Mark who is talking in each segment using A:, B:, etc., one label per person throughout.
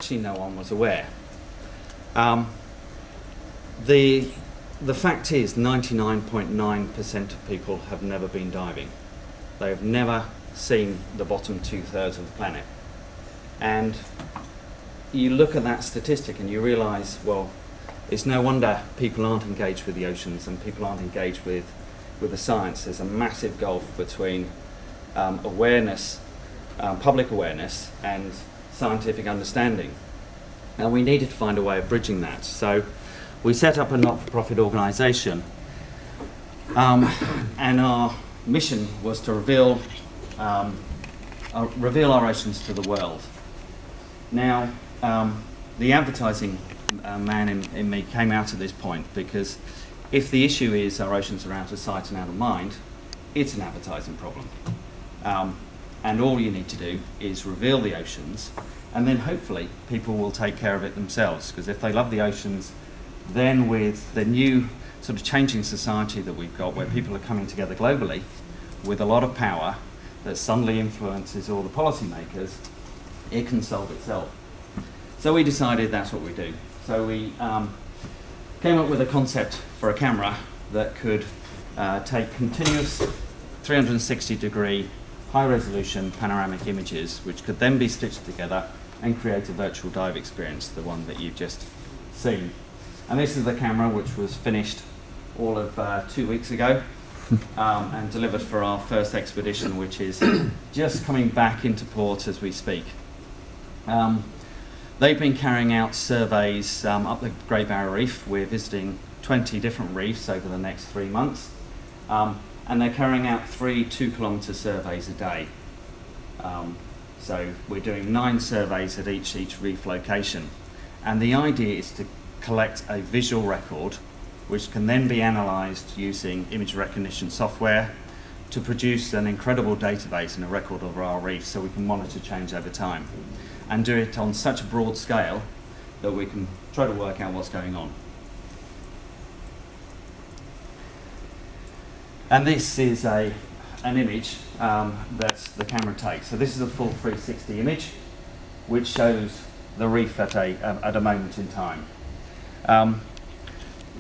A: actually no one was aware. The fact is 99.9% of people have never been diving. They have never seen the bottom 2/3 of the planet. And you look at that statistic and you realise, well, it's no wonder people aren't engaged with the oceans and people aren't engaged with the science. There's a massive gulf between awareness, public awareness, and scientific understanding. And we needed to find a way of bridging that. So we set up a not-for-profit organisation, and our mission was to reveal our oceans to the world. Now, the advertising man in me came out at this point, because if the issue is our oceans are out of sight and out of mind, it's an advertising problem. And all you need to do is reveal the oceans, and then hopefully people will take care of it themselves, because if they love the oceans, then with the new sort of changing society that we've got, where people are coming together globally with a lot of power that suddenly influences all the policymakers, it can solve itself. So we decided that's what we do. So we came up with a concept for a camera that could take continuous 360-degree high-resolution panoramic images, which could then be stitched together and create a virtual dive experience, the one that you've just seen. And this is the camera, which was finished all of 2 weeks ago and delivered for our first expedition, which is just coming back into port as we speak. They've been carrying out surveys up the Great Barrier Reef. We're visiting 20 different reefs over the next 3 months. And they're carrying out 3 2-kilometre surveys a day. So we're doing 9 surveys at each reef location. And the idea is to collect a visual record, which can then be analysed using image recognition software to produce an incredible database and a record of our reef, so we can monitor change over time. And do it on such a broad scale that we can try to work out what's going on. And this is an image that the camera takes. So this is a full 360 image, which shows the reef at a moment in time.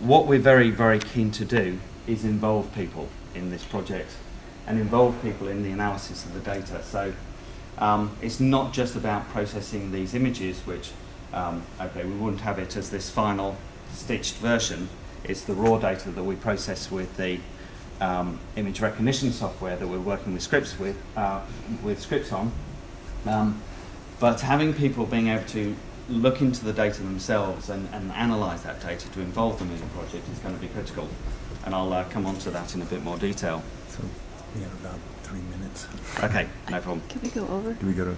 A: What we're very, very keen to do is involve people in this project and involve people in the analysis of the data. So it's not just about processing these images, which, okay, we wouldn't have it as this final stitched version. It's the raw data that we process with the image recognition software that we're working with scripts on. But having people being able to look into the data themselves and analyse that data to involve them in the project is going to be critical. And I'll come on to that in a bit more detail.
B: So we have about 3 minutes.
A: Okay, no problem.
C: Can we go over?
B: Do we go to